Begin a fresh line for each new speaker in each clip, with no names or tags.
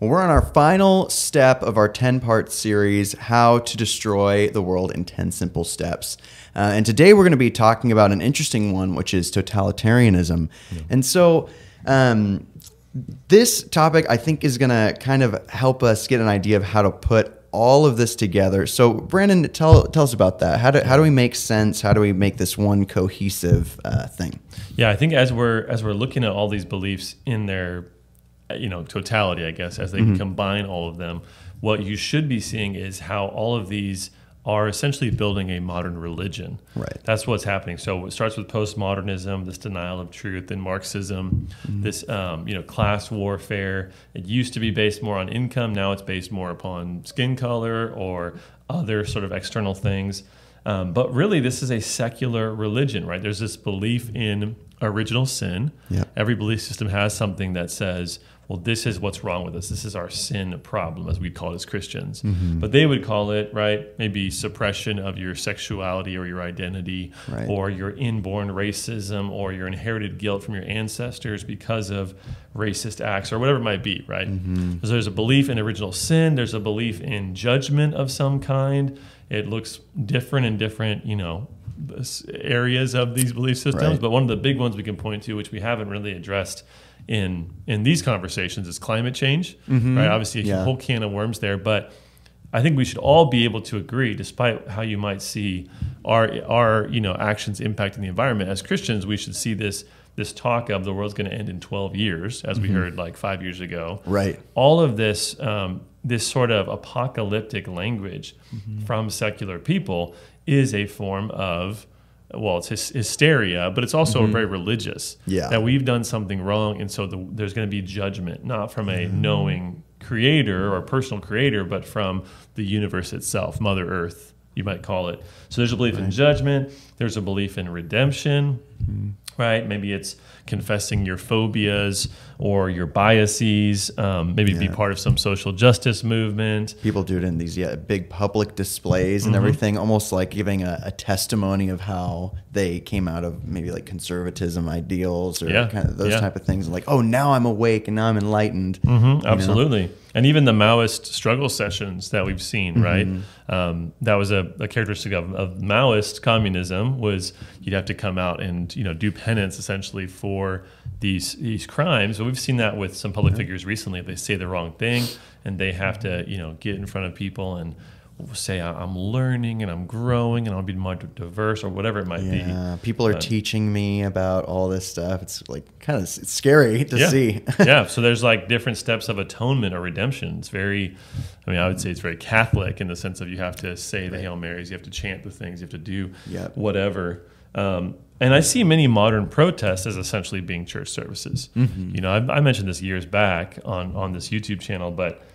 Well, we're on our final step of our 10-part series, How to Destroy the World in 10 Simple Steps. And today we're going to be talking about an interesting one, which is totalitarianism. Yeah. And so this topic, I think, is going to kind of help us get an idea of how to put all of this together. So, Brandon, tell us about that. How do we make sense? How do we make this one cohesive thing?
Yeah, I think as we're looking at all these beliefs in their totality, I guess, as they combine all of them, what you should be seeing is how all of these are essentially building a modern religion.
Right.
That's what's happening. So it starts with postmodernism, this denial of truth, and Marxism, this class warfare. It used to be based more on income. Now it's based more upon skin color or other sort of external things. But really, this is a secular religion, right? There's this belief in original sin. Yep. Every belief system has something that says, well, this is what's wrong with us. This is our sin problem, as we call it as Christians. But they would call it, right, maybe suppression of your sexuality or your identity, right, or your inborn racism or your inherited guilt from your ancestors because of racist acts or whatever it might be, right? So there's a belief in original sin. There's a belief in judgment of some kind. It looks different in different, areas of these belief systems. Right. But one of the big ones we can point to, which we haven't really addressed in these conversations, is climate change, right? Obviously a whole can of worms there, but I think we should all be able to agree, despite how you might see our actions impacting the environment. As Christians, we should see this talk of the world's going to end in 12 years, as we heard like 5 years ago. Right. All of this this sort of apocalyptic language from secular people is a form of, well, it's hysteria, but it's also very religious. Yeah. That we've done something wrong, and so there's going to be judgment, not from a knowing creator or personal creator, but from the universe itself, Mother Earth, you might call it. So there's a belief in judgment. There's a belief in redemption, right? Maybe it's confessing your phobias or your biases, maybe be part of some social justice movement. People do it in these big public displays and everything, almost like giving a testimony of how they came out of maybe like conservatism ideals or kind of those type of things. Like, oh, now I'm awake and now I'm enlightened. Absolutely. And even the Maoist struggle sessions that we've seen, right? That was a characteristic of Maoist communism, was you'd have to come out and do penance essentially for these crimes. So we've seen that with some public figures recently. They say the wrong thing and they have to get in front of people and say, I'm learning and I'm growing and I'll be more diverse or whatever it might be. People are teaching me about all this stuff. It's like kind of it's scary to see. So there's like different steps of atonement or redemption. It's very, I would say it's very Catholic in the sense of you have to say the Hail Marys, you have to chant the things, you have to do whatever. And I see many modern protests as essentially being church services. I mentioned this years back on this YouTube channel, but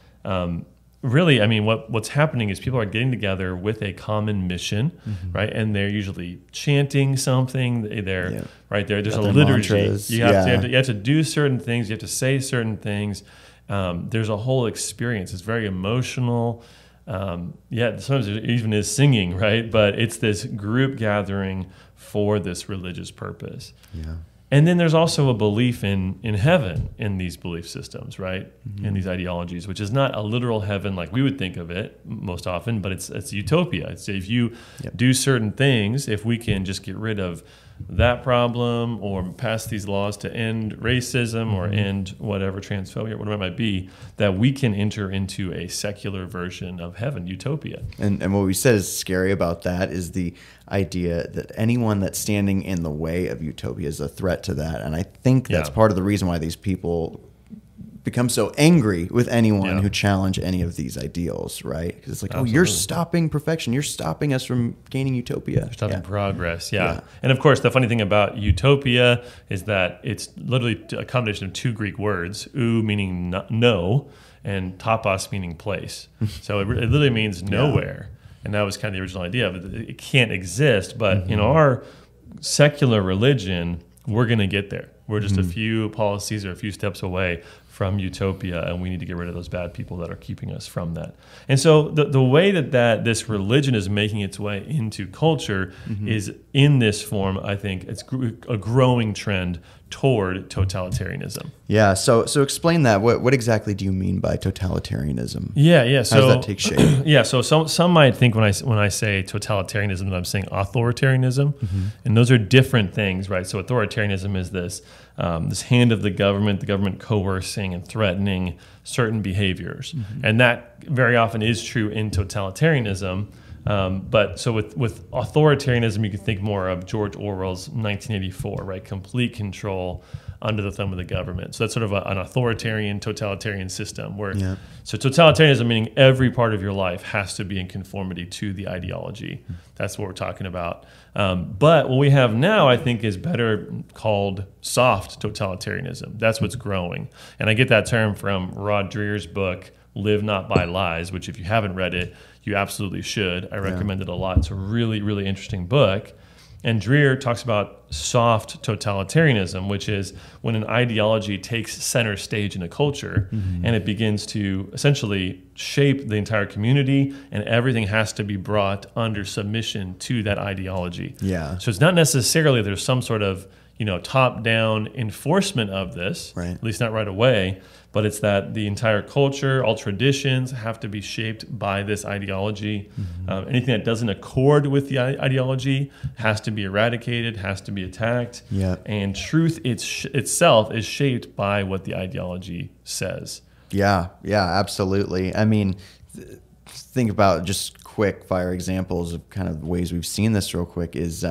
really, what's happening is people are getting together with a common mission, right? And they're usually chanting something. They're right there. There's a liturgy. Mantras. You have to do certain things. You have to say certain things. There's a whole experience. It's very emotional. Sometimes there even is singing, right? But it's this group gathering for this religious purpose. And then there's also a belief in heaven in these belief systems, right? In these ideologies, which is not a literal heaven like we would think of it most often, but it's utopia. It's if you do certain things, if we can just get rid of that problem or pass these laws to end racism or end whatever transphobia or whatever it might be, that we can enter into a secular version of heaven, utopia. And what we said is scary about that is the idea that anyone that's standing in the way of utopia is a threat to that. And I think that's part of the reason why these people become so angry with anyone who challenge any of these ideals, right? Because it's like, oh, you're stopping perfection. You're stopping us from gaining utopia. You're stopping progress, And of course, the funny thing about utopia is that it's literally a combination of two Greek words, ou meaning no, and topos meaning place. So it literally means nowhere. And that was kind of the original idea. But it can't exist. But in our secular religion, we're going to get there. We're just a few policies or a few steps away from utopia, and we need to get rid of those bad people that are keeping us from that. And so the way that this religion is making its way into culture is in this form. I think it's a growing trend toward totalitarianism.
Yeah. So explain that. What exactly do you mean by totalitarianism?
Yeah. So
how does that take shape?
Yeah. So some might think when I say totalitarianism that I'm saying authoritarianism, and those are different things, right? So authoritarianism is this hand of the government coercing and threatening certain behaviors, and that very often is true in totalitarianism. But so with authoritarianism, you can think more of George Orwell's 1984, right? Complete control under the thumb of the government. So that's sort of an authoritarian, totalitarian system where, so totalitarianism meaning every part of your life has to be in conformity to the ideology. That's what we're talking about. But what we have now, I think, is better called soft totalitarianism. That's what's growing. And I get that term from Rod Dreher's book, Live Not by Lies, which if you haven't read it, you absolutely should. I recommend it a lot. It's a really, really interesting book. And Dreher talks about soft totalitarianism, which is when an ideology takes center stage in a culture and it begins to essentially shape the entire community, and everything has to be brought under submission to that ideology.
Yeah.
So it's not necessarily there's some sort of top-down enforcement of this,
right,
at least not right away, but it's that the entire culture, all traditions have to be shaped by this ideology. Anything that doesn't accord with the ideology has to be eradicated, has to be attacked. And truth itself is shaped by what the ideology says. Yeah,
absolutely. I mean, think about just quick fire examples of kind of ways we've seen this real quick is,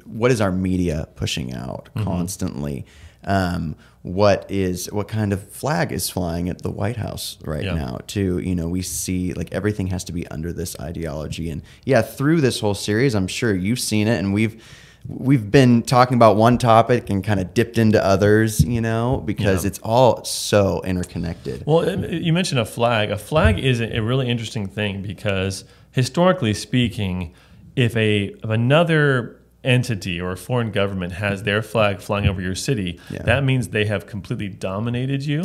what is our media pushing out constantly? What kind of flag is flying at the White House right now too? We see like everything has to be under this ideology. And through this whole series, I'm sure you've seen it, and we've been talking about one topic and kind of dipped into others, because it's all so interconnected.
Well, you mentioned a flag. A flag is a really interesting thing because historically speaking, if another entity or a foreign government has their flag flying over your city, that means they have completely dominated you.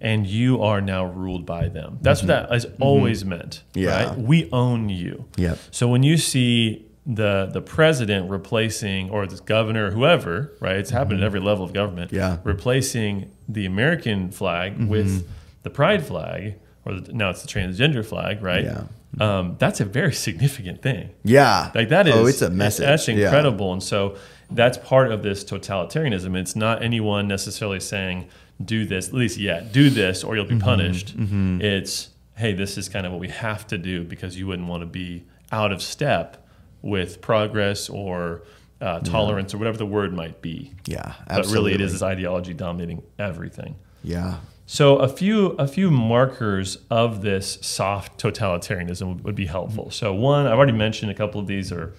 And you are now ruled by them. That's what that has always meant. Right? We own you. So when you see the president replacing, or the governor, or whoever, right? It's happened at every level of government. Replacing the American flag with the pride flag, or now it's the transgender flag, right? That's a very significant thing. Like that is,
it's a message.
That's incredible. And so that's part of this totalitarianism. It's not anyone necessarily saying, do this, at least do this or you'll be punished. It's, hey, this is kind of what we have to do because you wouldn't want to be out of step with progress or tolerance or whatever the word might be.
Absolutely.
But really it is this ideology dominating everything.
Yeah.
So a few markers of this soft totalitarianism would be helpful. So one, I've already mentioned a couple of these or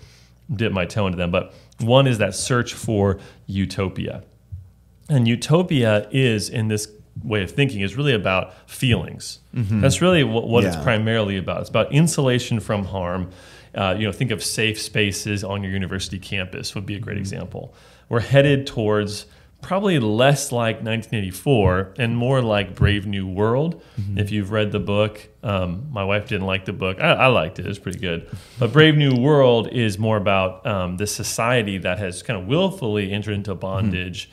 dipped my toe into them, but one is that search for utopia. And utopia is, in this way of thinking, is really about feelings. That's really what it's primarily about. It's about insulation from harm. Think of safe spaces on your university campus would be a great example. We're headed towards probably less like 1984 and more like Brave New World. If you've read the book, my wife didn't like the book. I liked it. It was pretty good. But Brave New World is more about the society that has kind of willfully entered into bondage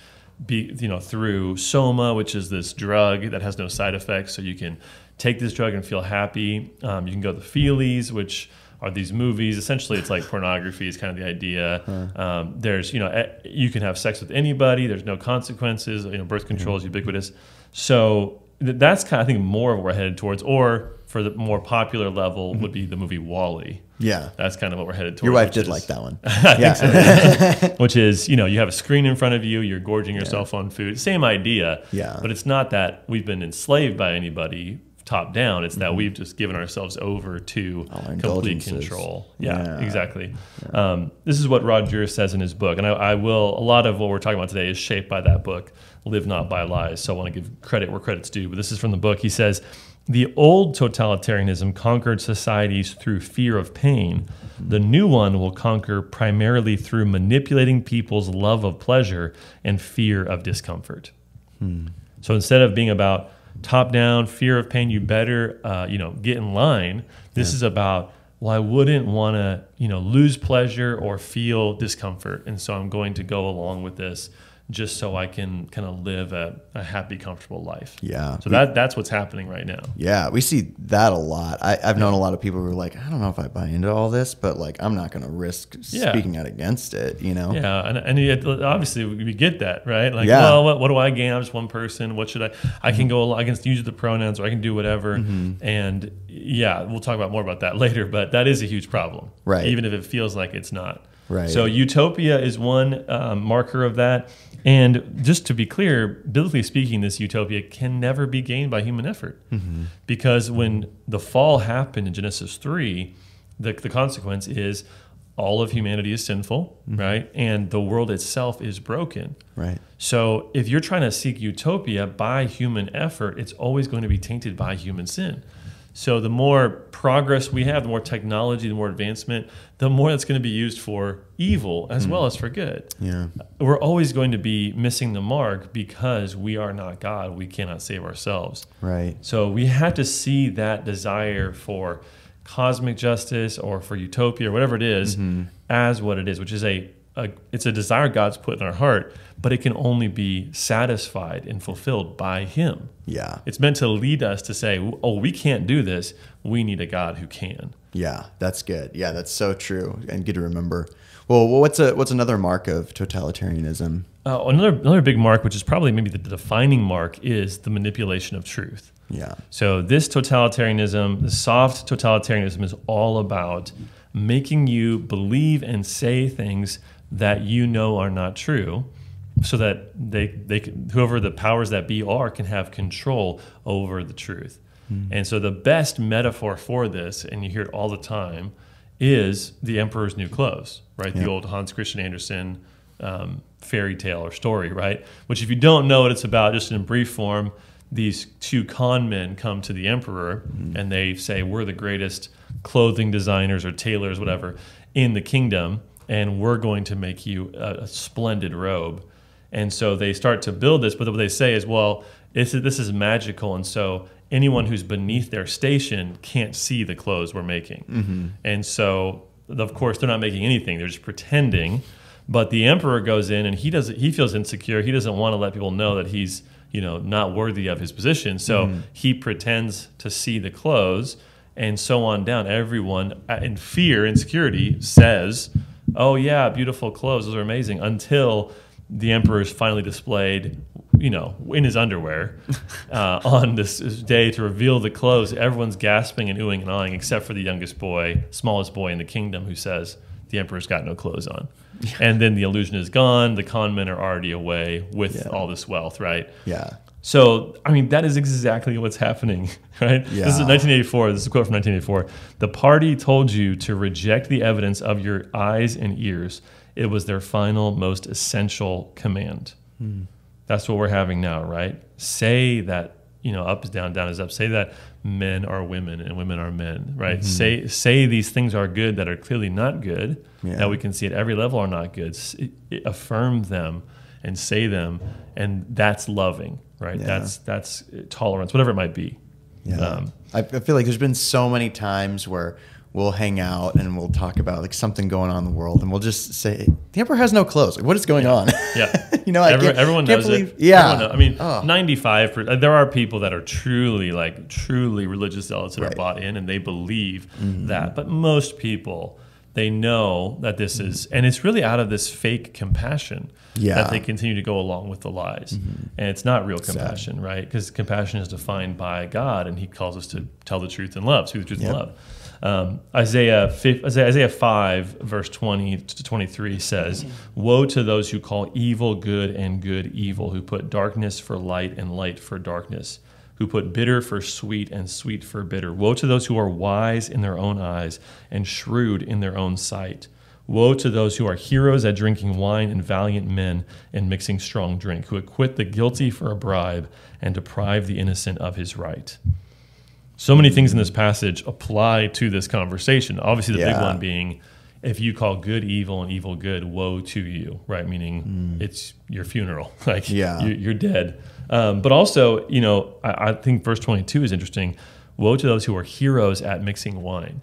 through Soma, which is this drug that has no side effects. So you can take this drug and feel happy. You can go to the Feelies, which are these movies. Essentially, it's like pornography is kind of the idea. There's, you can have sex with anybody. There's no consequences. Birth control is ubiquitous. So that's kind of, I think, more of what we're headed towards. Or for the more popular level would be the movie WALL-E. That's kind of what we're headed towards.
Your wife did like that one.
I think so. Which is, you have a screen in front of you. You're gorging yourself on food. Same idea. But it's not that we've been enslaved by anybody top down. It's that we've just given ourselves over to complete control. Exactly. This is what Rod Dreher says in his book, and a lot of what we're talking about today is shaped by that book, Live Not by Lies. So I want to give credit where credit's due, but this is from the book. He says, the old totalitarianism conquered societies through fear of pain. The new one will conquer primarily through manipulating people's love of pleasure and fear of discomfort. So instead of being about top down, fear of pain, you better, get in line. This is about, I wouldn't want to, lose pleasure or feel discomfort. And so I'm going to go along with this just so I can kind of live a happy, comfortable life.
Yeah.
So that's what's happening right now.
Yeah, we see that a lot. I've known a lot of people who are like, I don't know if I buy into all this, but like, I'm not going to risk speaking out against it, you know?
Yeah, and yet, obviously we get that, right? Like,
Yeah.
well, what do I gain? I'm just one person. What should I can go against use of the pronouns, or I can do whatever. And yeah, we'll talk more about that later, but that is a huge problem.
Right.
Even if it feels like it's not.
Right.
So utopia is one marker of that. And just to be clear, biblically speaking, this utopia can never be gained by human effort. Because when the fall happened in Genesis 3, the consequence is all of humanity is sinful, right? And the world itself is broken.
Right.
So if you're trying to seek utopia by human effort, it's always going to be tainted by human sin. So the more progress we have, the more technology, the more advancement, the more that's going to be used for evil as well as for good.
Yeah.
We're always going to be missing the mark because we are not God. We cannot save ourselves.
Right.
So we have to see that desire for cosmic justice or for utopia or whatever it is as what it is, which is it's a desire God's put in our heart, but it can only be satisfied and fulfilled by Him.
Yeah.
It's meant to lead us to say, oh, we can't do this. We need a God who can.
Yeah, that's good. Yeah, that's so true and good to remember. Well, what's another mark of totalitarianism?
Another big mark, which is probably maybe the defining mark, is the manipulation of truth.
Yeah.
So this totalitarianism, the soft totalitarianism, is all about making you believe and say things that you know are not true, so that whoever the powers that be are can have control over the truth. And so the best metaphor for this, and you hear it all the time, is the Emperor's New Clothes, right? The old Hans Christian Andersen fairy tale or story, right? Which, if you don't know what it's about, just in brief form, these two con men come to the emperor and they say, we're the greatest clothing designers or tailors, whatever, in the kingdom, and we're going to make you a splendid robe. And so they start to build this, but what they say is, well, this is magical, and so anyone who's beneath their station can't see the clothes we're making. And so, of course, they're not making anything. They're just pretending. But the emperor goes in, and he feels insecure. He doesn't want to let people know that he's not worthy of his position. So he pretends to see the clothes, and so on down. Everyone, in fear, insecurity, says, oh, yeah, beautiful clothes. Those are amazing, until the emperor is finally displayed, in his underwear on this day to reveal the clothes. Everyone's gasping and oohing and awing, except for the smallest boy in the kingdom, who says, the emperor's got no clothes on. And then the illusion is gone. The con men are already away with all this wealth, right?
Yeah.
So, that is exactly what's happening, right?
Yeah.
This is 1984. This is a quote from 1984. The party told you to reject the evidence of your eyes and ears. It was their final, most essential command. That's what we're having now, right? Say that, up is down, down is up. Say that men are women and women are men, right? Say these things are good that are clearly not good, that we can see at every level are not good. Affirm them and say them, and that's loving, right?
Yeah.
That's tolerance, whatever it might be.
Yeah. I feel like there's been so many times where we'll hang out and we'll talk about like something going on in the world, and we'll just say, the emperor has no clothes. Like, what is going on?
Yeah.
Everyone
knows
believe,
it.
Yeah.
Everyone knows. 95%. There are people that are truly religious zealots that are bought in, and they believe that. But most people, they know that this is, and it's really out of this fake compassion that they continue to go along with the lies. And it's not real compassion, right? Because compassion is defined by God, and He calls us to tell the truth in love, speak the truth in love. Isaiah 5, verse 20 to 23 says, woe to those who call evil good and good evil, who put darkness for light and light for darkness, who put bitter for sweet and sweet for bitter. Woe to those who are wise in their own eyes and shrewd in their own sight. Woe to those who are heroes at drinking wine and valiant men in mixing strong drink, who acquit the guilty for a bribe and deprive the innocent of his right. So many things in this passage apply to this conversation. Obviously, the big one being, if you call good evil and evil good, woe to you, right? Meaning it's your funeral, you're dead. But also, I think verse 22 is interesting. Woe to those who are heroes at mixing wine.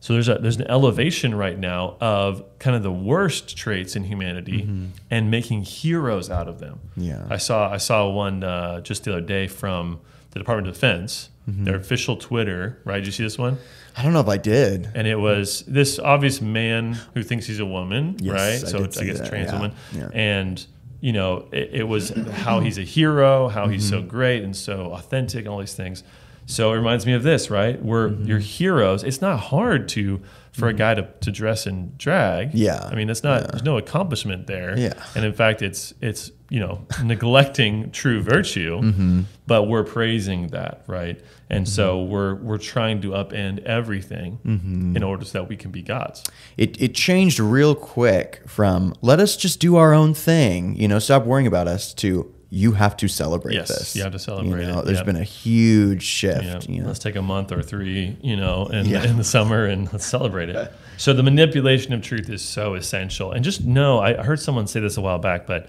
So there's an elevation right now of kind of the worst traits in humanity and making heroes out of them.
Yeah.
I saw one just the other day from the Department of Defense, their official Twitter, right? Did you see this one?
I don't know if I did.
And it was this obvious man who thinks he's a woman,
Yes,
right?
I
So
did
I guess
see that.
trans
Yeah.
woman.
Yeah.
And, you know, it was how he's a hero, how he's so great and so authentic, and all these things. So it reminds me of this, right? You're heroes. It's not hard for a guy to dress in drag.
Yeah.
I mean, that's not, there's no accomplishment there.
Yeah.
And in fact, it's you know, neglecting true virtue, but we're praising that, right? And so we're trying to upend everything in order so that we can be gods.
It changed real quick from let us just do our own thing, you know, stop worrying about us, to you have to celebrate
Yes,
this.
you have to celebrate it.
There's been a huge shift.
Yeah,
You know?
let's take a month or 3, you know, in the summer and let's celebrate it. So the manipulation of truth is so essential. And just know, I heard someone say this a while back, but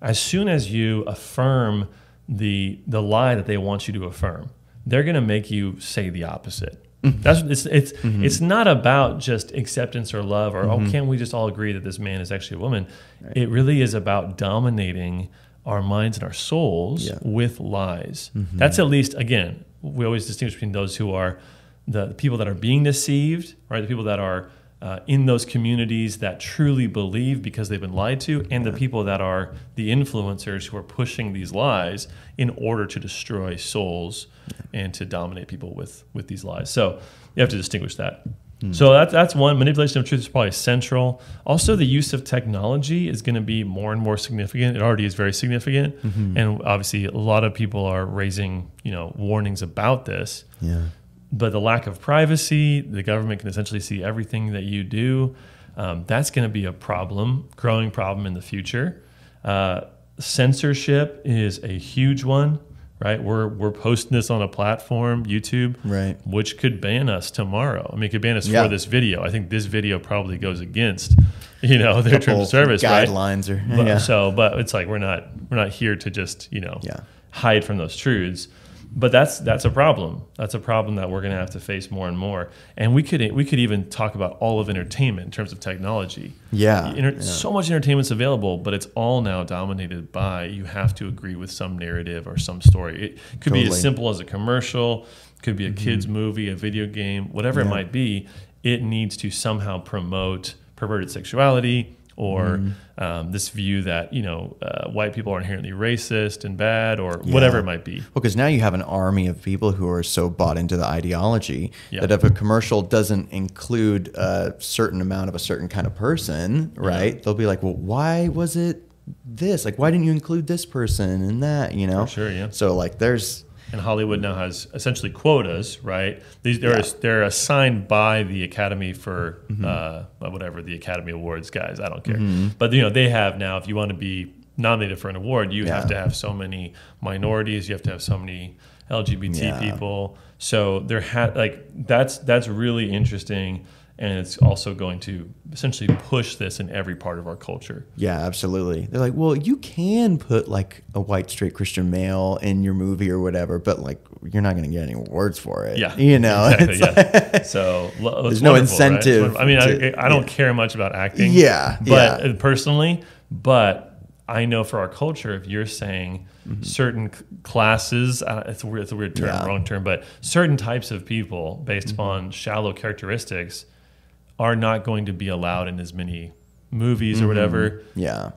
as soon as you affirm the lie that they want you to affirm, they're going to make you say the opposite. It's not about just acceptance or love or can't we just all agree that this man is actually a woman? Right. It really is about dominating our minds and our souls with lies. That's at least, again, we always distinguish between those who are the people that are being deceived, right? The people that are in those communities that truly believe because they've been lied to, and the people that are the influencers who are pushing these lies in order to destroy souls and to dominate people with these lies. So you have to distinguish that. So that's one. Manipulation of truth is probably central. Also, the use of technology is going to be more and more significant. It already is very significant, and obviously, a lot of people are raising, you know, warnings about this.
Yeah.
But the lack of privacy, the government can essentially see everything that you do. That's going to be a growing problem in the future. Censorship is a huge one. Right, we're posting this on a platform, YouTube, right, which could ban us tomorrow. I mean, it could ban us for this video. I think this video probably goes against, you know, their terms of service,
guidelines,
right? But it's like we're not here to just, you know, hide from those truths. But that's a problem. That's a problem that we're going to have to face more and more. And we could even talk about all of entertainment in terms of technology. So much entertainment's available, but it's all now dominated by you have to agree with some narrative or some story. It could be as simple as a commercial, could be a kid's movie, a video game, whatever it might be. It needs to somehow promote perverted sexuality, or this view that, you know, white people are inherently racist and bad, or whatever it might be.
Well, because now you have an army of people who are so bought into the ideology that if a commercial doesn't include a certain amount of a certain kind of person, right, they'll be like, well, why was it this? Like, why didn't you include this person and that, you know?
For sure, yeah.
So, like, there's...
And Hollywood now has essentially quotas, right? They're assigned by the Academy for whatever, the Academy Awards guys. I don't care, but you know, they have now. If you want to be nominated for an award, you have to have so many minorities. You have to have so many LGBT people. So that's really interesting. And it's also going to essentially push this in every part of our culture. Yeah, absolutely. They're like, well, you can put like a white straight Christian male in your movie or whatever, but like you're not going to get any awards for it. Yeah, you know. Exactly, so there's no incentive. Right? I mean, I don't care much about acting. But personally, but I know for our culture, if you're saying certain classes, it's a weird term, wrong term, but certain types of people based upon shallow characteristics are not going to be allowed in as many movies or whatever. Yeah.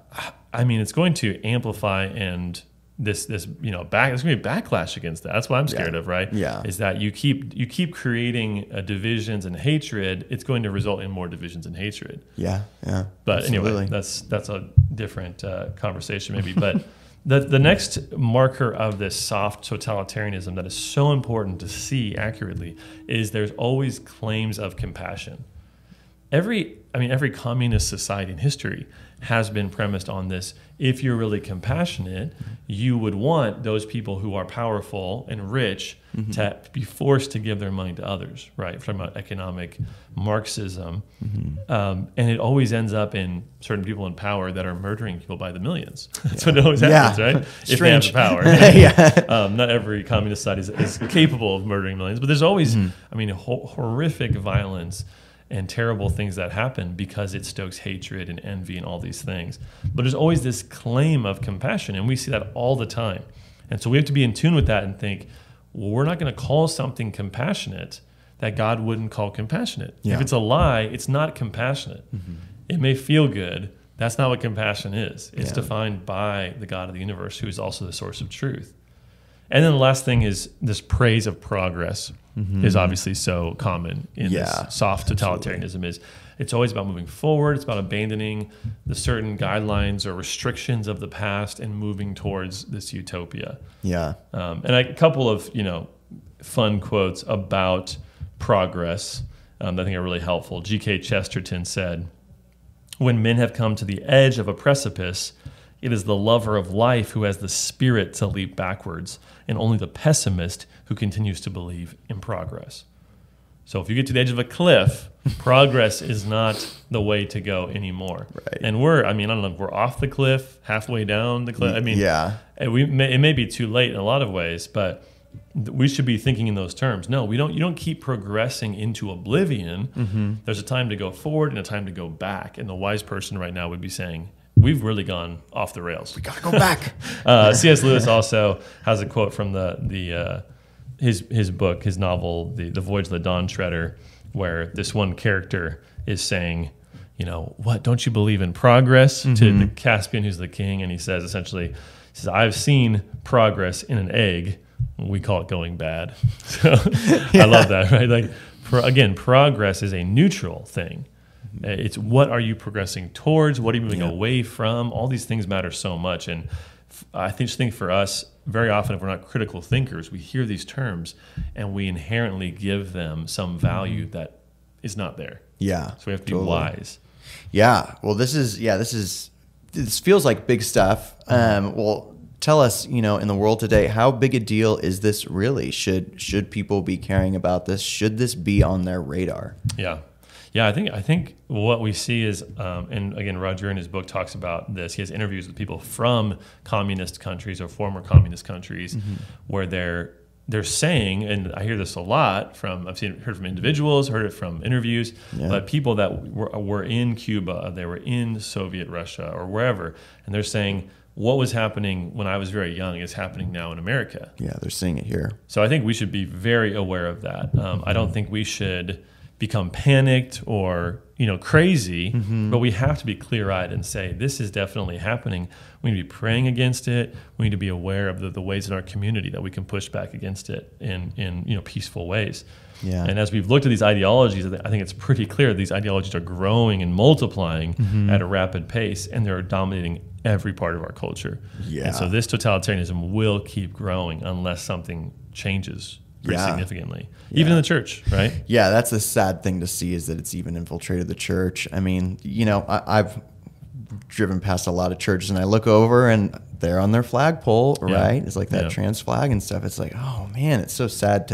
I mean, it's going to amplify and this you know, there's going to be backlash against that. That's what I'm scared of, right? Yeah. Is that you keep creating divisions and hatred, it's going to result in more divisions and hatred. Yeah. Yeah. But anyway, that's a different conversation maybe. But the next marker of this soft totalitarianism that is so important to see accurately is there's always claims of compassion. Every communist society in history has been premised on this. If you're really compassionate, you would want those people who are powerful and rich to be forced to give their money to others, right? From economic Marxism. And it always ends up in certain people in power that are murdering people by the millions. That's what it always happens, right? If they have the power. Not every communist society is capable of murdering millions, but there's always, horrific violence. and terrible things that happen because it stokes hatred and envy and all these things. But there's always this claim of compassion, and we see that all the time. And so we have to be in tune with that and think, well, we're not going to call something compassionate that God wouldn't call compassionate.
Yeah.
If it's a lie, it's not compassionate. It may feel good. That's not what compassion is. It's defined by the God of the universe, who is also the source of truth. And then the last thing is this praise of progress is obviously so common in this soft totalitarianism. Is it's always about moving forward. It's about abandoning the certain guidelines or restrictions of the past and moving towards this utopia.
Yeah.
And a couple of fun quotes about progress that I think are really helpful. G.K. Chesterton said, "When men have come to the edge of a precipice, it is the lover of life who has the spirit to leap backwards, and only the pessimist who continues to believe in progress." So if you get to the edge of a cliff, progress is not the way to go anymore.
Right.
And I don't know, we're off the cliff, halfway down the cliff. It may be too late in a lot of ways, but we should be thinking in those terms. No, you don't keep progressing into oblivion. There's a time to go forward and a time to go back. And the wise person right now would be saying, we've really gone off the rails.
We got to go back.
C.S. Lewis also has a quote from his book, his novel, The Voyage of the Dawn Treader, where this one character is saying, what, don't you believe in progress? To the Caspian, who's the king. And he says, essentially, I've seen progress in an egg. We call it going bad. So I love that, right? Like, again, progress is a neutral thing. It's what are you progressing towards? What are you moving away from? All these things matter so much. And I think for us, very often, if we're not critical thinkers, we hear these terms and we inherently give them some value that is not there.
Yeah.
So we have to be wise.
Yeah. Well, this feels like big stuff. Well, tell us, in the world today, how big a deal is this really? Should people be caring about this? Should this be on their radar?
Yeah. Yeah, I think what we see is, and again, Roger in his book talks about this. He has interviews with people from communist countries or former communist countries, where they're saying, and I hear this a lot heard from individuals, heard it from interviews, but people that were in Cuba, they were in Soviet Russia or wherever, and they're saying, what was happening when I was very young is happening now in America.
Yeah, they're seeing it here.
So I think we should be very aware of that. I don't think we should become panicked or crazy, but we have to be clear-eyed and say, this is definitely happening. We need to be praying against it. We need to be aware of the ways in our community that we can push back against it in peaceful ways. Yeah. And as we've looked at these ideologies, I think it's pretty clear these ideologies are growing and multiplying at a rapid pace, and they're dominating every part of our culture. Yeah. And so this totalitarianism will keep growing unless something changes pretty significantly, even in the church, right?
Yeah, that's the sad thing to see, is that it's even infiltrated the church. I mean, I've driven past a lot of churches and I look over and they're on their flagpole, right? It's like that trans flag and stuff. It's like, oh man, it's so sad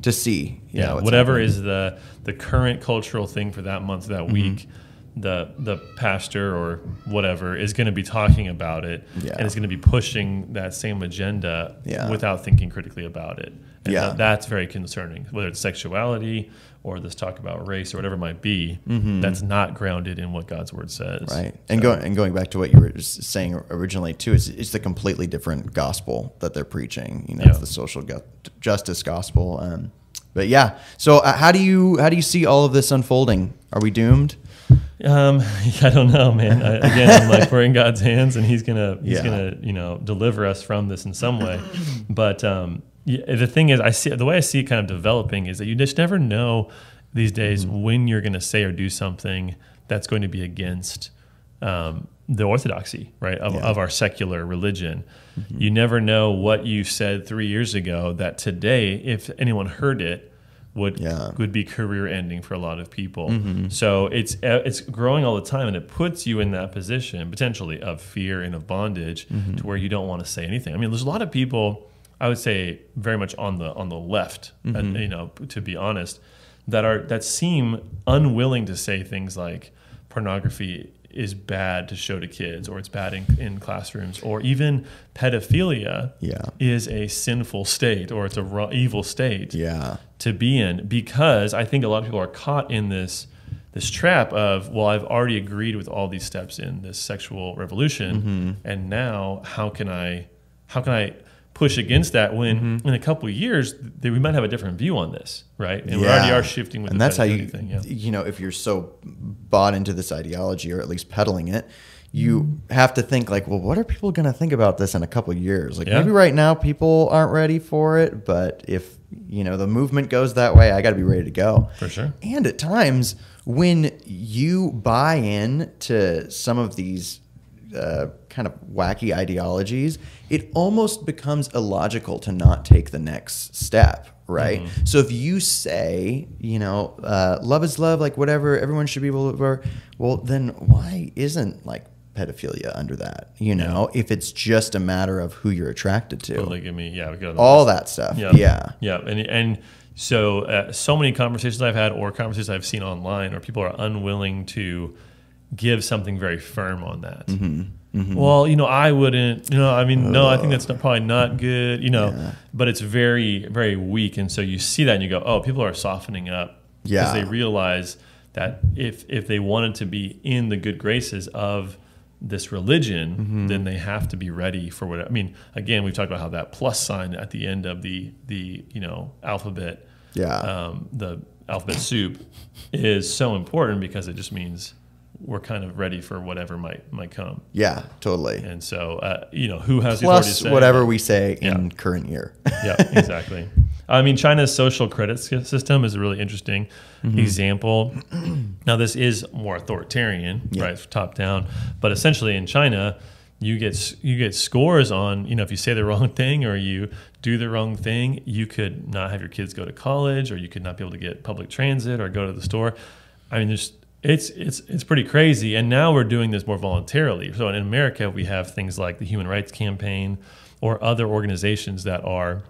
to see.
Whatever is the current cultural thing for that month, that week, the pastor or whatever is going to be talking about it and is going to be pushing that same agenda without thinking critically about it. And that's very concerning, whether it's sexuality or this talk about race or whatever it might be. That's not grounded in what God's word says.
Right. And going back to what you were saying originally too, it's the completely different gospel that they're preaching. It's the social justice gospel. But yeah. So how do you see all of this unfolding? Are we doomed?
I don't know, man. Again, I'm like, we're in God's hands, and He's gonna deliver us from this in some way. But the thing is, the way I see it kind of developing is that you just never know these days when you're going to say or do something that's going to be against the orthodoxy, right, of our secular religion. You never know what you said 3 years ago that today, if anyone heard it, would be career ending for a lot of people. So it's growing all the time, and it puts you in that position potentially of fear and of bondage to where you don't want to say anything. I mean, there's a lot of people, I would say very much on the left, to be honest, that seem unwilling to say things like pornography is bad to show to kids, or it's bad in classrooms, or even pedophilia is a sinful state, or it's a evil state to be in, because I think a lot of people are caught in this this trap of, well, I've already agreed with all these steps in this sexual revolution, and now how can I push against that when in a couple of years we might have a different view on this, right? And we already are shifting with
and
the
that's how
thing.
You know, if you're so bought into this ideology, or at least peddling it, you have to think like, well, what are people going to think about this in a couple of years? Like maybe right now people aren't ready for it, but if, you know, the movement goes that way, I got to be ready to go.
For sure.
And at times when you buy in to some of these kind of wacky ideologies, it almost becomes illogical to not take the next step, right? So if you say, you know, love is love, like whatever, everyone should be able to, well, then why isn't like pedophilia under that, you know, if it's just a matter of who you're attracted to?
Polygamy,
all that stuff.
And so so many conversations I've had, or conversations I've seen online, where people are unwilling to give something very firm on that. Well, you know, I wouldn't, you know, I mean, no, I think that's probably not good, you know, but it's very, very weak. And so you see that and you go, oh, people are softening up because they realize that if they wanted to be in the good graces of this religion, then they have to be ready for what, I mean, again, we've talked about how that plus sign at the end of the you know, alphabet, the alphabet soup is so important, because it just means we're kind of ready for whatever might come. Yeah,
totally.
And so, you know, who has
plus
the authority to say
whatever we say in current year.
Exactly. I mean, China's social credit system is a really interesting example. Now, this is more authoritarian, right, top down. But essentially, in China, you get scores on, you know, if you say the wrong thing or you do the wrong thing, you could not have your kids go to college, or you could not be able to get public transit or go to the store. I mean, it's pretty crazy. And now we're doing this more voluntarily. So in America, we have things like the Human Rights Campaign or other organizations that are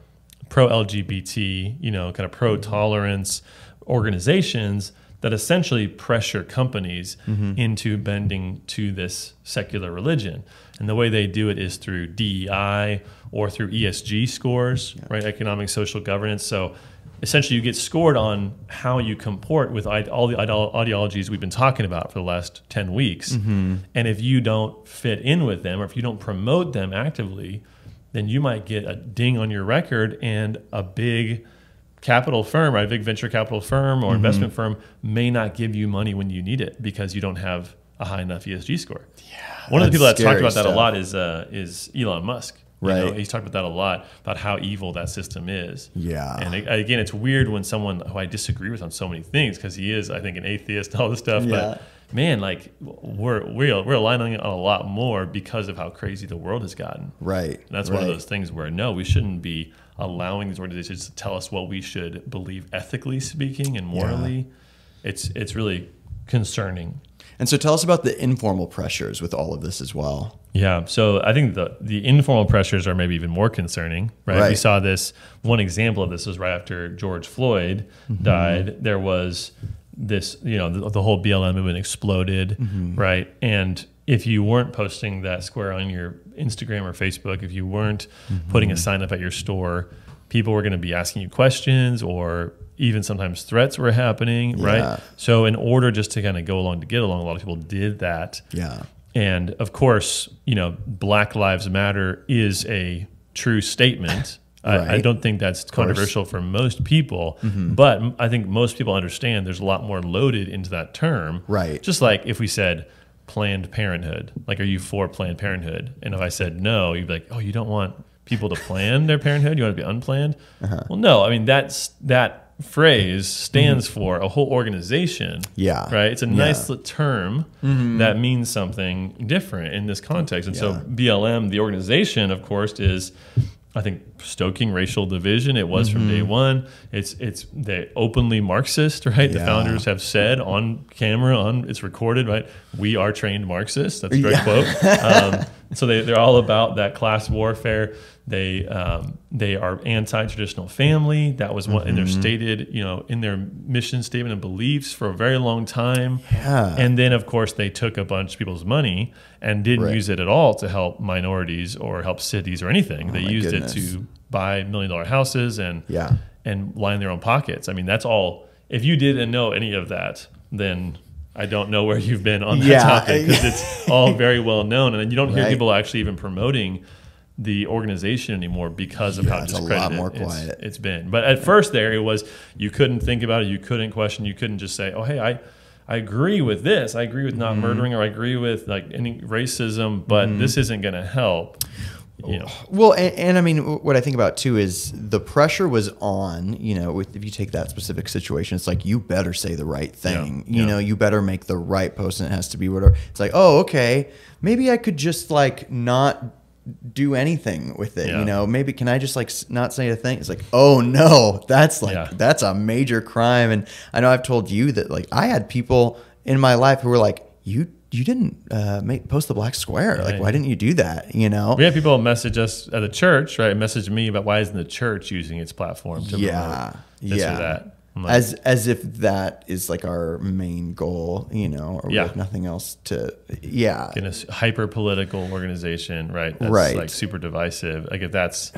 pro-LGBT, you know, kind of pro-tolerance organizations that essentially pressure companies into bending to this secular religion. And the way they do it is through DEI or through ESG scores, right? Economic, social governance. So essentially you get scored on how you comport with all the ideologies we've been talking about for the last 10 weeks. And if you don't fit in with them, or if you don't promote them actively, then you might get a ding on your record, and a big capital firm, right, a big venture capital firm or investment firm may not give you money when you need it because you don't have a high enough ESG score. One of the people that talked about that a lot is Elon Musk. You know, he's talked about that a lot, about how evil that system is. And again, it's weird when someone who I disagree with on so many things, because he is, I think, an atheist and all this stuff, but man, like we're aligning on a lot more because of how crazy the world has gotten. And that's one of those things where, no, we shouldn't be allowing these organizations to tell us what we should believe ethically speaking and morally. It's really concerning.
And so tell us about the informal pressures with all of this as well.
Yeah, so I think the informal pressures are maybe even more concerning, right? We saw this, one example of this was right after George Floyd died. There was this, you know, the whole BLM movement exploded, right? And if you weren't posting that square on your Instagram or Facebook, if you weren't putting a sign up at your store, people were going to be asking you questions, or even sometimes threats were happening, right? So in order just to kind of go along to get along, a lot of people did that. And of course, you know, Black Lives Matter is a true statement. I don't think that's controversial for most people, but I think most people understand there's a lot more loaded into that term. Just like if we said Planned Parenthood, like, are you for Planned Parenthood? And if I said no, you'd be like, oh, you don't want people to plan their parenthood? You want to be unplanned? Well, no, I mean, that phrase stands for a whole organization. Right? It's a nice term that means something different in this context. And so BLM, the organization, of course, is, I think, stoking racial division. It was from day one. It's they openly Marxist, right? The founders have said on camera, it's recorded, right? We are trained Marxists. That's a great quote. So they're all about that class warfare. They are anti-traditional family. That was what in their stated, you know, in their mission statement and beliefs for a very long time. And then, of course, they took a bunch of people's money and didn't use it at all to help minorities or help cities or anything. They used it to buy $1 million houses and line their own pockets. I mean, that's all. If you didn't know any of that, then I don't know where you've been on that
Yeah.
topic, because it's all very well known, and then you don't hear
Right.
people actually even promoting the organization anymore because of how
it's a
discredited
lot more quiet.
it's been. But at first there it was, you couldn't think about it, you couldn't question, you couldn't just say, oh, hey, I agree with this, I agree with not murdering, or I agree with like any racism, but this isn't going to help. You know.
Well, and I mean, what I think about too is the pressure was on, if you take that specific situation, it's like, you better say the right thing, you know, you better make the right post, and it has to be whatever. It's like, oh, okay, maybe I could just like not do anything with it. Maybe can I just like not say a thing? It's like, oh no, that's like, that's a major crime. And I know I've told you that like I had people in my life who were like, you didn't post the black square.
Right.
Like, why didn't you do that? We have
people message us at the church, right? Message me about why isn't the church using its platform to promote this or that. Like,
as if that is like our main goal, or we have nothing else to, in
a hyper political organization, right? That's like super divisive. Like if that's,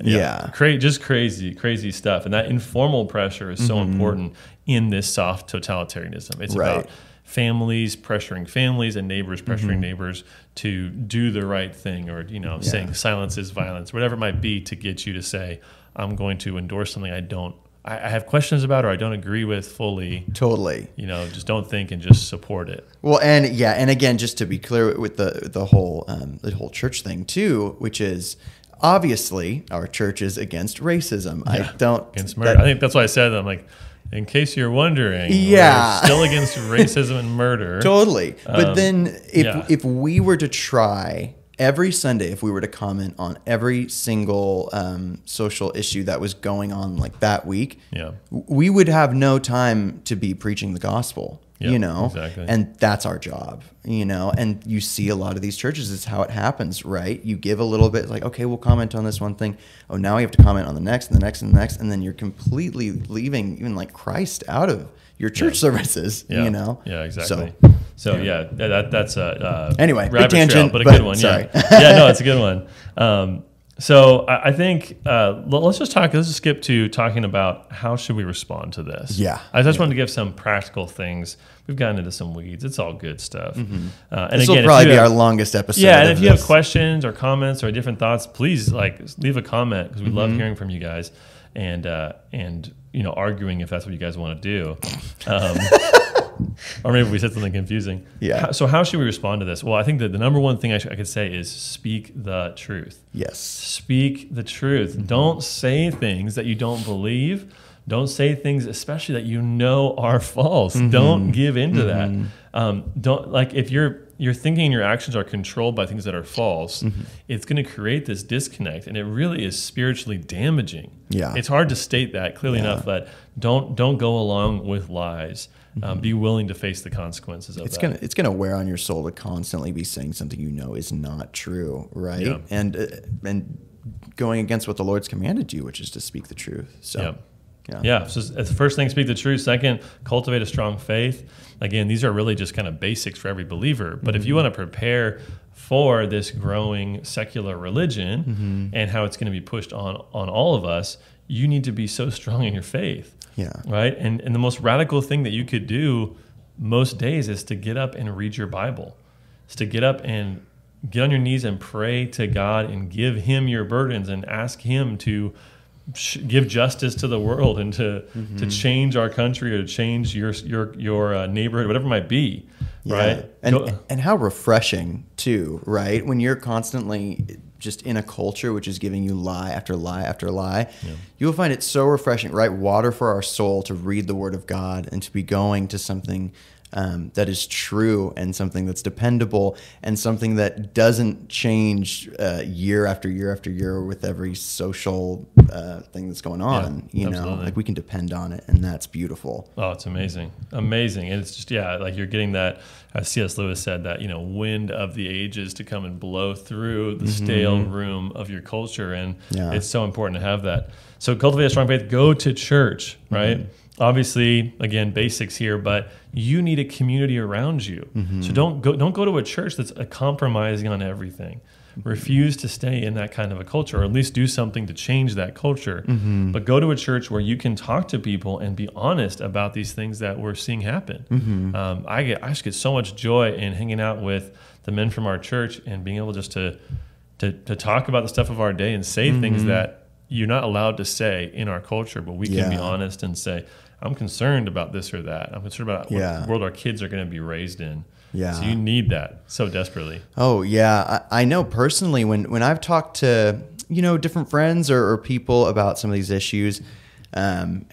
just crazy stuff. And that informal pressure is so important in this soft totalitarianism. It's about families pressuring families and neighbors pressuring neighbors to do the right thing, or, saying silence is violence, whatever it might be, to get you to say, I'm going to endorse something I have questions about, or I don't agree with fully.
Totally.
Just don't think, and just support it.
Well, and again, just to be clear with the whole church thing too, which is obviously our church is against racism.
Against murder. I think that's why I said that. I'm like, in case you're wondering, we're still against racism and murder.
Totally. But then if we were to try every Sunday, if we were to comment on every single social issue that was going on like that week, we would have no time to be preaching the gospel,
exactly.
And that's our job, and you see a lot of these churches, it's how it happens, right? You give a little bit, like, okay, we'll comment on this one thing. Oh, now we have to comment on the next and the next and the next. And then you're completely leaving even like Christ out of your church services,
Yeah, exactly. So that's a
anyway,
rabbit
big tangent,
trail, but a good one.
Sorry.
No, it's a good one. So I think let's just skip to talking about how should we respond to this. I just wanted to give some practical things. We've gotten into some weeds. It's all good stuff. And
this will probably be our longest episode.
Yeah, and if you have questions or comments or different thoughts, please leave a comment, because we love hearing from you guys, and arguing if that's what you guys want to do. Or maybe we said something confusing. So how should we respond to this? Well, I think that the number one thing I could say is speak the truth.
Yes.
Speak the truth. Don't say things that you don't believe. Don't say things, especially that are false. Don't give into that. Don't, like, if your thinking and your actions are controlled by things that are false, it's going to create this disconnect, and it really is spiritually damaging. It's hard to state that clearly enough, that don't go along with lies. Be willing to face the consequences of that.
It's gonna wear on your soul to constantly be saying something is not true, right? And going against what the Lord's commanded you, which is to speak the truth. So.
So the first thing, speak the truth. Second, cultivate a strong faith. Again, these are really just kind of basics for every believer. But if you want to prepare for this growing secular religion and how it's going to be pushed on all of us, you need to be so strong in your faith. Right? And the most radical thing that you could do most days is to get up and read your Bible. It's to get up and get on your knees and pray to God and give Him your burdens and ask Him to give justice to the world and to change our country, or to change your neighborhood, whatever it might be, right?
And how refreshing too, right? When you're constantly just in a culture which is giving you lie after lie after lie, you'll find it so refreshing, right? Water for our soul to read the Word of God and to be going to something that is true, and something that's dependable, and something that doesn't change year after year after year with every social thing that's going on. Like, we can depend on it, and that's beautiful.
Oh, it's amazing. And it's just, like you're getting that, as C.S. Lewis said, that, wind of the ages to come and blow through the stale room of your culture. And it's so important to have that. So cultivate a strong faith, go to church, right? Obviously, again, basics here, but you need a community around you. So don't go to a church that's compromising on everything, refuse to stay in that kind of a culture, or at least do something to change that culture. But go to a church where you can talk to people and be honest about these things that we're seeing happen. I just get so much joy in hanging out with the men from our church and being able just to talk about the stuff of our day and say things that you're not allowed to say in our culture, but we can be honest and say, I'm concerned about this or that. I'm concerned about what world our kids are going to be raised in.
Yeah.
So you need that so desperately.
Oh, yeah. I know personally when I've talked to, different friends or people about some of these issues, and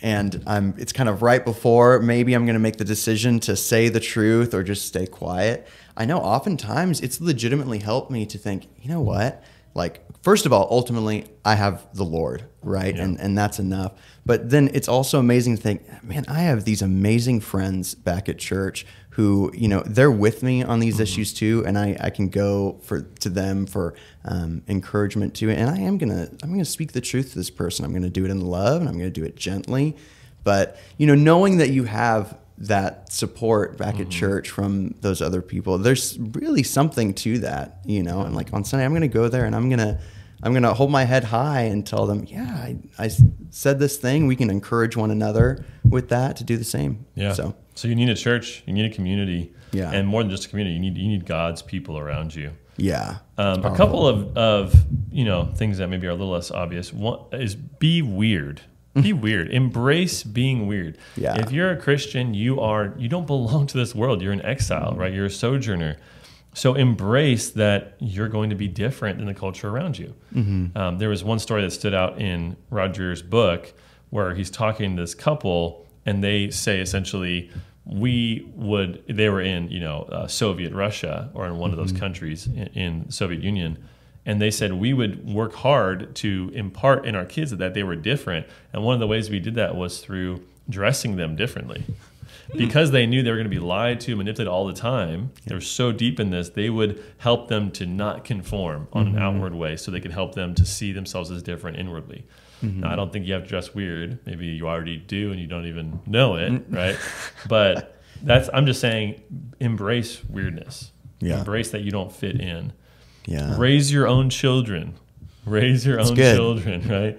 it's kind of right before maybe I'm going to make the decision to say the truth or just stay quiet. I know oftentimes it's legitimately helped me to think, you know what? Like, first of all, ultimately, I have the Lord, right? Yeah. And that's enough. But then it's also amazing to think, man, I have these amazing friends back at church who, they're with me on these issues too, and I can go to them for encouragement too. And I'm gonna speak the truth to this person. I'm gonna do it in love, and I'm gonna do it gently. But knowing that you have that support back at church from those other people, there's really something to that, and like on Sunday I'm going to go there and I'm going to hold my head high and tell them, I said this thing. We can encourage one another with that to do the same.
Yeah. So you need a church, you need a community, and more than just a community, you need God's people around you.
Yeah.
A couple of things that maybe are a little less obvious. One is be weird. Be weird. Embrace being weird. Yeah. If you're a Christian, you don't belong to this world. You're an exile, right? You're a sojourner. So embrace that you're going to be different than the culture around you. There was one story that stood out in Roger's book where he's talking to this couple, and they say essentially, they were in Soviet Russia or in one of those countries in the Soviet Union. And they said we would work hard to impart in our kids that they were different. And one of the ways we did that was through dressing them differently. Because they knew they were going to be lied to, manipulated all the time, they were so deep in this, they would help them to not conform on an outward way so they could help them to see themselves as different inwardly. Now, I don't think you have to dress weird. Maybe you already do and you don't even know it, right? But I'm just saying, embrace weirdness. Yeah. Embrace that you don't fit in. Yeah. Raise your own children. Raise your own children, right?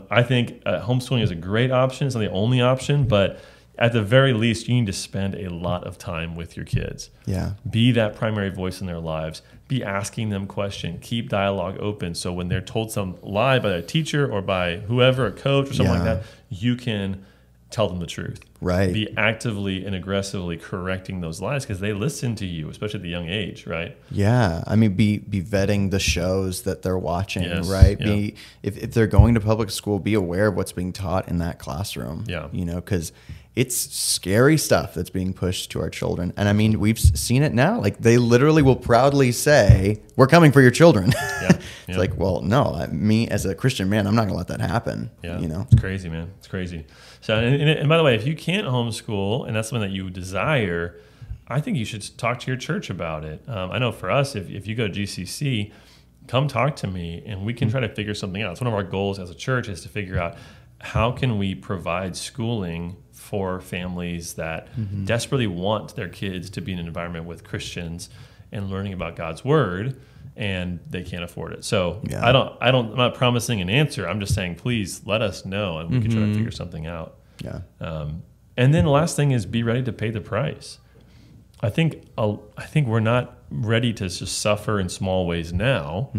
I think homeschooling is a great option. It's not the only option, but at the very least, you need to spend a lot of time with your kids. Yeah. Be that primary voice in their lives. Be asking them questions. Keep dialogue open. So when they're told some lie by a teacher or by whoever, a coach or something like that, you can tell them the truth. Right. Be actively and aggressively correcting those lies because they listen to you, especially at the young age, right? Yeah. I mean, be vetting the shows that they're watching, right? Yeah. If they're going to public school, be aware of what's being taught in that classroom. Yeah. Because it's scary stuff that's being pushed to our children. And I mean, we've seen it now. Like, they literally will proudly say, we're coming for your children. Yeah. It's like, well, no, me as a Christian man, I'm not going to let that happen. Yeah. It's crazy, man. It's crazy. So, and by the way, if you can't homeschool and that's something that you desire, I think you should talk to your church about it. I know for us, if you go to GCC, come talk to me and we can try to figure something out. It's one of our goals as a church is to figure out how can we provide schooling for families that desperately want their kids to be in an environment with Christians and learning about God's word, and they can't afford it. So I'm not promising an answer. I'm just saying, please let us know, and we can try to figure something out. Yeah. And then the last thing is be ready to pay the price. I think we're not ready to just suffer in small ways now,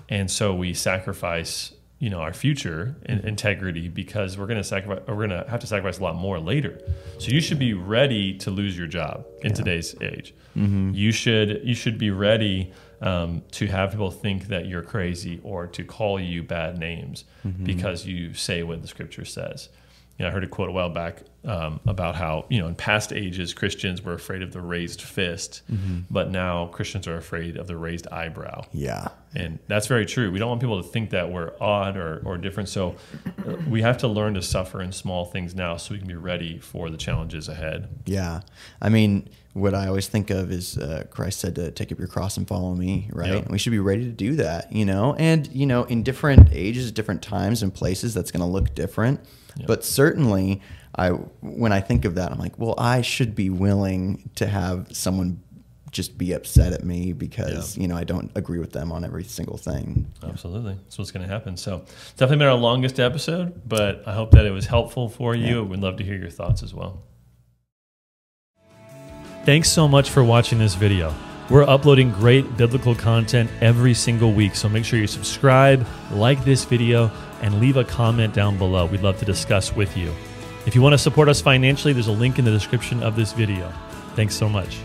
and so we sacrifice our future and integrity because we're going to have to sacrifice a lot more later. So you should be ready to lose your job in today's age. You should be ready to have people think that you're crazy or to call you bad names because you say what the scripture says. I heard a quote a while back about how, in past ages, Christians were afraid of the raised fist, but now Christians are afraid of the raised eyebrow. Yeah. And that's very true. We don't want people to think that we're odd or different. So we have to learn to suffer in small things now so we can be ready for the challenges ahead. Yeah. I mean, what I always think of is Christ said to take up your cross and follow me, right? Yep. And we should be ready to do that, And, in different ages, different times and places, that's going to look different. Yep. But certainly, when I think of that, I'm like, well, I should be willing to have someone
just be upset at me because, I don't agree with them on every single thing.
Absolutely. That's what's going to happen. So it's definitely been our longest episode, but I hope that it was helpful for you. We'd love to hear your thoughts as well. Thanks so much for watching this video. We're uploading great biblical content every single week, so make sure you subscribe, like this video, and leave a comment down below. We'd love to discuss with you. If you want to support us financially, there's a link in the description of this video. Thanks so much.